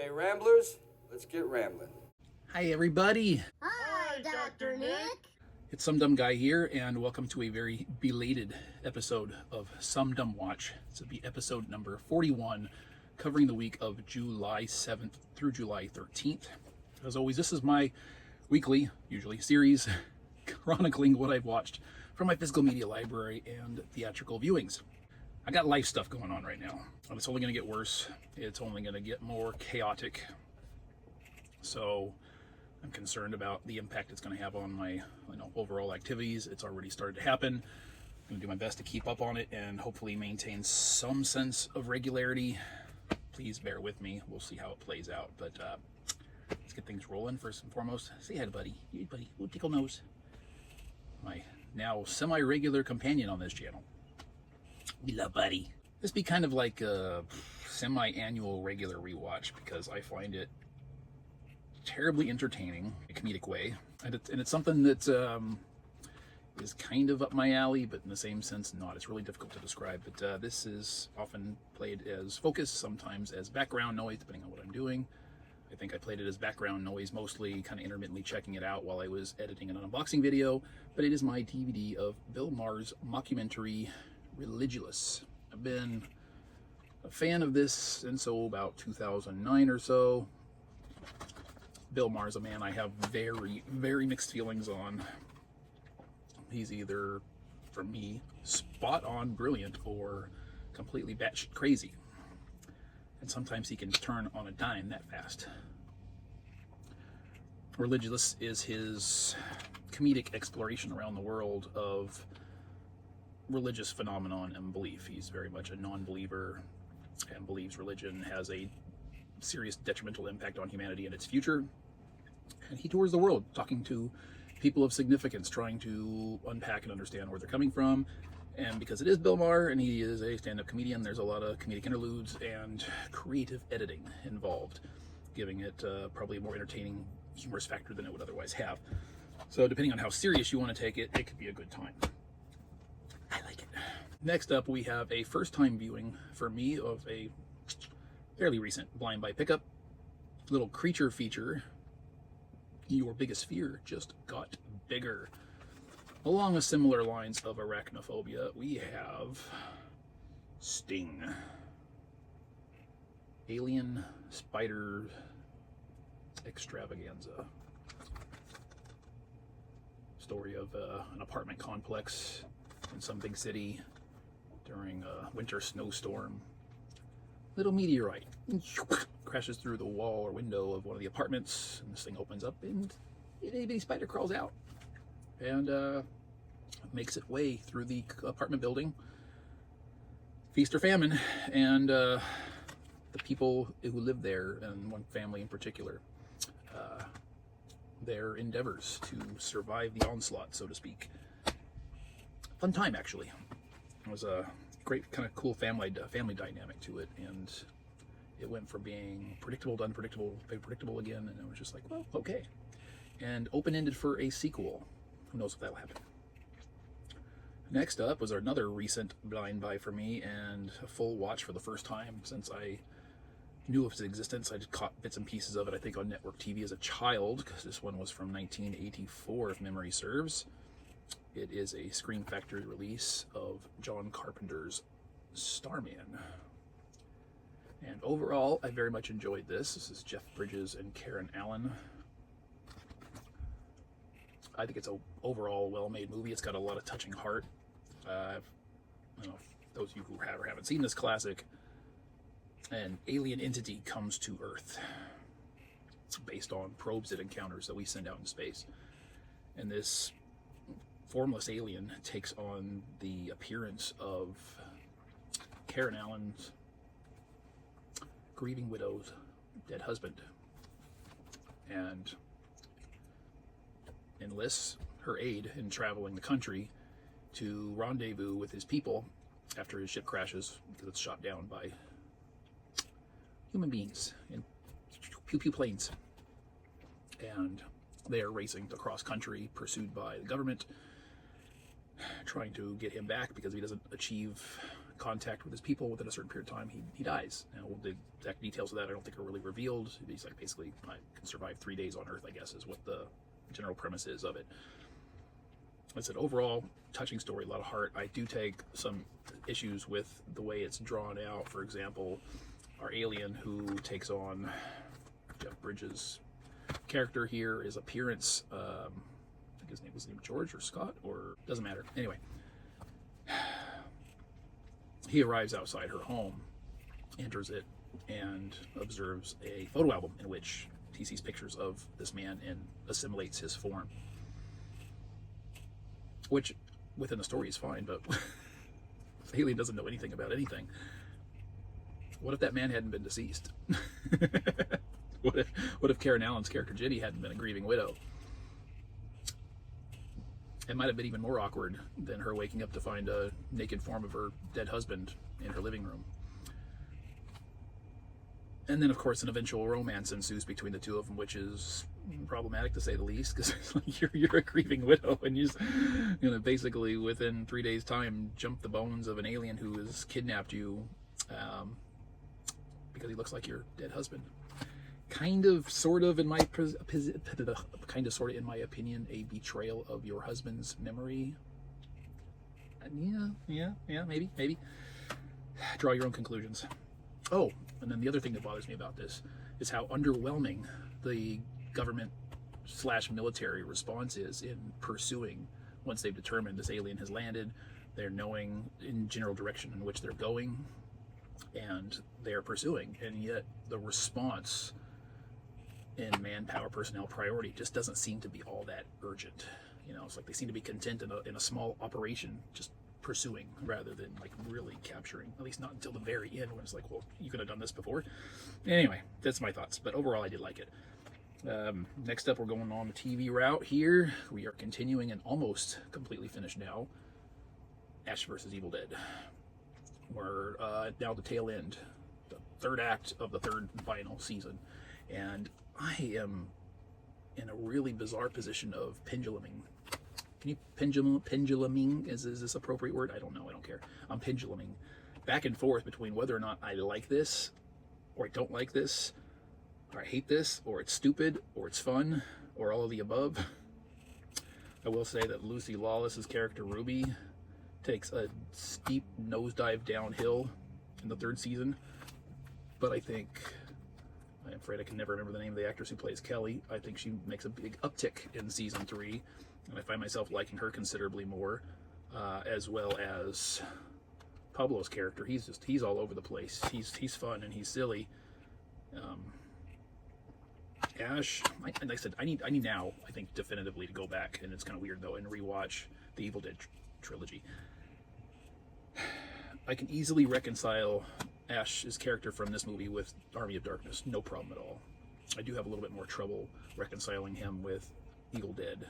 Okay, Ramblers, let's get rambling. Hi, everybody. Hi, Dr. Nick. It's Some Dumb Guy here, and welcome to a very belated episode of SumDumWatch. This will be episode number 41, covering the week of July 7th through July 13th. As always, this is my weekly, usually, series chronicling what I've watched from my physical media library and theatrical viewings. I got life stuff going on right now, and it's only going to get worse. It's only going to get more chaotic. So I'm concerned about the impact it's going to have on my overall activities. It's already started to happen. I'm going to do my best to keep up on it and hopefully maintain some sense of regularity. Please bear with me. We'll see how it plays out. But let's get things rolling first and foremost. Say hi to Buddy. Hey, Buddy. Ooh, tickle nose. My now semi-regular companion on this channel. We love Buddy. This be kind of like a semi-annual regular rewatch because I find it terribly entertaining in a comedic way, and it's something that is kind of up my alley, but in the same sense not. It's really difficult to describe, but this is often played as focus, sometimes as background noise depending on what I'm doing. I think I played it as background noise, mostly kind of intermittently checking it out while I was editing an unboxing video, but it is my DVD of Bill Maher's mockumentary Religulous. I've been a fan of this since about 2009 or so. Bill Maher's a man I have very, very mixed feelings on. He's either, for me, spot on brilliant or completely batshit crazy. And sometimes he can turn on a dime that fast. Religulous is his comedic exploration around the world of religious phenomenon and belief. He's very much a non-believer and believes religion has a serious detrimental impact on humanity and its future. And he tours the world talking to people of significance, trying to unpack and understand where they're coming from. And because it is Bill Maher and he is a stand-up comedian, there's a lot of comedic interludes and creative editing involved, giving it probably a more entertaining, humorous factor than it would otherwise have. So depending on how serious you want to take it, it could be a good time. I like it. Next up, we have a first-time viewing for me of a fairly recent blind buy pickup. Little creature feature, Your Biggest Fear Just Got Bigger. Along the similar lines of arachnophobia, we have Sting. Alien spider extravaganza. Story of an apartment complex in some big city during a winter snowstorm. Little meteorite crashes through the wall or window of one of the apartments, and this thing opens up, and an itty-bitty spider crawls out and makes its way through the apartment building. Feast or famine, and the people who live there, and one family in particular, their endeavors to survive the onslaught, so to speak. Fun time, actually. It was a great, kind of cool family dynamic to it, and it went from being predictable to unpredictable, very predictable again, and it was just like, well, okay. And open-ended for a sequel. Who knows if that'll happen. Next up was another recent blind buy for me, and a full watch for the first time since I knew of its existence. I just caught bits and pieces of it, I think, on network TV as a child, because this one was from 1984, if memory serves. It is a Scream Factory release of John Carpenter's Starman. And overall, I very much enjoyed this. This is Jeff Bridges and Karen Allen. I think it's an overall well-made movie. It's got a lot of touching heart. I don't know, those of you who have or haven't seen this classic, an alien entity comes to Earth based on probes it encounters that we send out in space. And this formless alien takes on the appearance of Karen Allen's grieving widow's dead husband, and enlists her aid in traveling the country to rendezvous with his people after his ship crashes because it's shot down by human beings in pew-pew planes. And they are racing across country, pursued by the government, trying to get him back because if he doesn't achieve contact with his people within a certain period of time, he dies. Now, the exact details of that I don't think are really revealed. He's like, basically, I can survive 3 days on Earth, I guess, is what the general premise is of it. I said, overall, touching story, a lot of heart. I do take some issues with the way it's drawn out. For example, our alien who takes on Jeff Bridges' character here, his appearance, I think his name was George or Scott, or doesn't matter. Anyway, he arrives outside her home, enters it, and observes a photo album in which he sees pictures of this man and assimilates his form. Which, within the story, is fine, but the alien doesn't know anything about anything. What if that man hadn't been deceased? What if Karen Allen's character Jenny hadn't been a grieving widow? It might have been even more awkward than her waking up to find a naked form of her dead husband in her living room. And then, of course, an eventual romance ensues between the two of them, which is problematic to say the least, because like, you're a grieving widow, and you just, basically within 3 days' time, jump the bones of an alien who has kidnapped you because he looks like your dead husband. Kind of, sort of, in my opinion, a betrayal of your husband's memory. Yeah, maybe. Draw your own conclusions. Oh, and then the other thing that bothers me about this is how underwhelming the government/military response is in pursuing. Once they've determined this alien has landed, they're knowing in general direction in which they're going, and they're pursuing. And yet the response in manpower, personnel, priority just doesn't seem to be all that urgent. It's like they seem to be content in a small operation, just pursuing rather than like really capturing, at least not until the very end when it's like, well, you could have done this before. Anyway, that's my thoughts, but overall I did like it. Next up, we're going on the TV route here. We are continuing and almost completely finished now, Ash vs. Evil Dead. We're now the tail end, the third act of the third and final season, and I am in a really bizarre position of penduluming. Can you penduluming? Is this appropriate word? I don't know. I don't care. I'm penduluming back and forth between whether or not I like this, or I don't like this, or I hate this, or it's stupid, or it's fun, or all of the above. I will say that Lucy Lawless's character Ruby takes a steep nosedive downhill in the third season, but I'm afraid I can never remember the name of the actress who plays Kelly. I think she makes a big uptick in season 3. And I find myself liking her considerably more, as well as Pablo's character. He's all over the place. He's fun and he's silly. Ash, like I said, I need now, I think, definitively to go back, and it's kind of weird though, and rewatch the Evil Dead trilogy. I can easily reconcile Ash's character from this movie with Army of Darkness, no problem at all. I do have a little bit more trouble reconciling him with Evil Dead,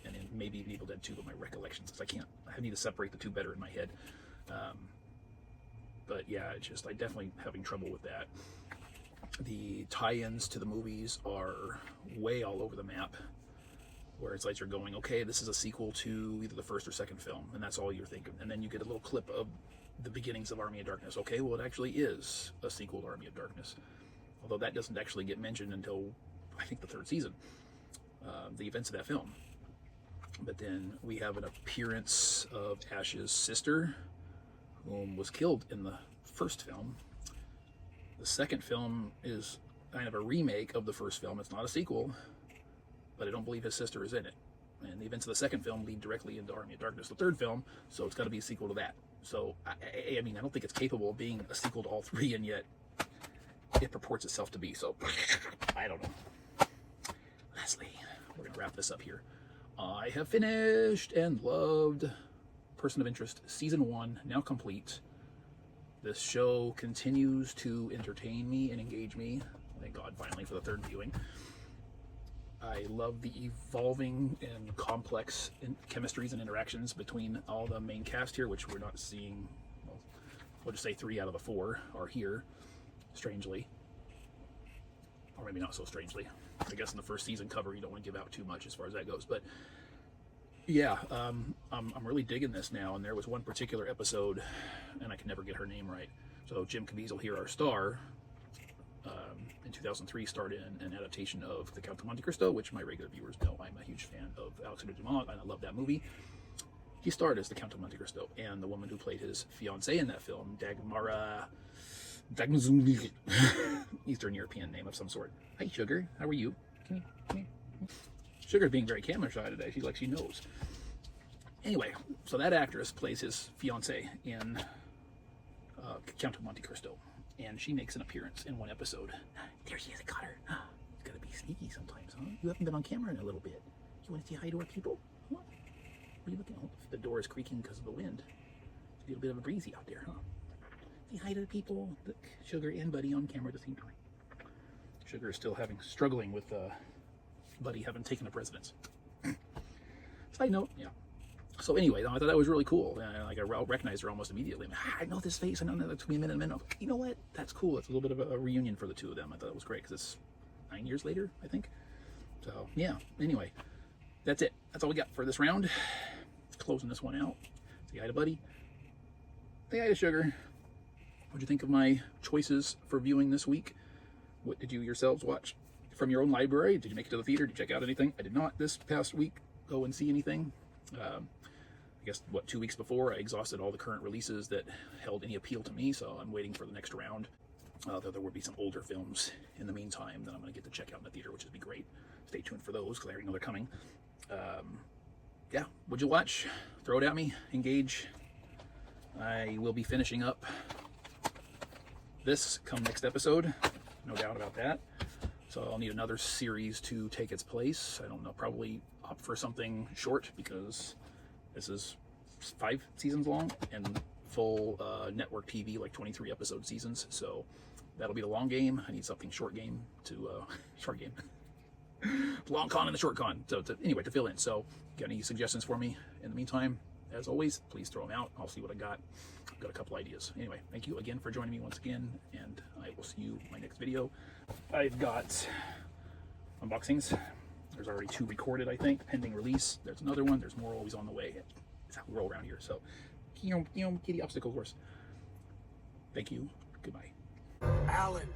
and maybe even Evil Dead 2, but my recollections, because I need to separate the two better in my head. But yeah, I'm definitely having trouble with that. The tie-ins to the movies are way all over the map, where it's like you're going, okay, this is a sequel to either the first or second film, and that's all you're thinking. And then you get a little clip of the beginnings of Army of Darkness. Okay, well, it actually is a sequel to Army of Darkness, although that doesn't actually get mentioned until, I think, the third season, the events of that film. But then we have an appearance of Ash's sister, whom was killed in the first film. The second film is kind of a remake of the first film. It's not a sequel, but I don't believe his sister is in it. And the events of the second film lead directly into Army of Darkness, the third film, so it's got to be a sequel to that. So, I mean, I don't think it's capable of being a sequel to all three, and yet it purports itself to be. So, I don't know. Lastly, we're going to wrap this up here. I have finished and loved Person of Interest Season 1, now complete. This show continues to entertain me and engage me. Thank God, finally, for the third viewing. I love the evolving and complex chemistries and interactions between all the main cast here, which we're not seeing. Well, we'll just say 3 out of the 4 are here, strangely. Or maybe not so strangely. I guess in the first season cover, you don't want to give out too much as far as that goes. But Yeah, I'm really digging this now, and there was one particular episode, and I can never get her name right. So Jim Caviezel here, our star, in 2003 starred in an adaptation of The Count of Monte Cristo, which my regular viewers know I'm a huge fan of Alexander Dumas, and I love that movie. He starred as the Count of Monte Cristo, and the woman who played his fiancée in that film, Dagmara, Eastern European name of some sort. Hi, Sugar. How are you? Come here. Sugar's being very camera shy today. She's like she knows. Anyway, so that actress plays his fiancée in Count of Monte Cristo, and she makes an appearance in one episode. There she is. I got her. It's got to be sneaky sometimes, huh? You haven't been on camera in a little bit. You want to say hi to our people? What? What are you looking at? The door is creaking because of the wind. It's a little bit of a breezy out there, huh? Say hi to the people. Look, Sugar and Buddy on camera at the same time. Sugar is still struggling with Buddy having taken the precedence. Side note, yeah. So anyway, I thought that was really cool. And I recognized her almost immediately. I know this face. I know that. It took me a minute. You know what? That's cool. It's a little bit of a reunion for the two of them. I thought it was great because it's 9 years later, I think. So yeah. Anyway, that's it. That's all we got for this round. Closing this one out. Say hi to Buddy. Say hi to Sugar. What'd you think of my choices for viewing this week? What did you yourselves watch from your own library? Did you make it to the theater? Did you check out anything? I did not this past week go and see anything. I guess, 2 weeks before, I exhausted all the current releases that held any appeal to me, so I'm waiting for the next round. Though there will be some older films in the meantime that I'm going to get to check out in the theater, which would be great. Stay tuned for those, because I already know they're coming. Yeah, what'd you watch? Throw it at me. Engage. I will be finishing up this come next episode. No doubt about that. So I'll need another series to take its place. I don't know, probably opt for something short because this is 5 seasons long and full network TV, like 23 episode seasons. So that'll be the long game. I need something short game to short game. Long con and the short con. So anyway, to fill in. So got any suggestions for me in the meantime? As always, please throw them out. I'll see what I got. I've got a couple ideas. Anyway, thank you again for joining me once again, and I will see you in my next video. I've got unboxings. There's already 2 recorded, I think, pending release. There's another one. There's more always on the way. It's how we roll around here. So, kitty obstacle course. Thank you. Goodbye. Alan.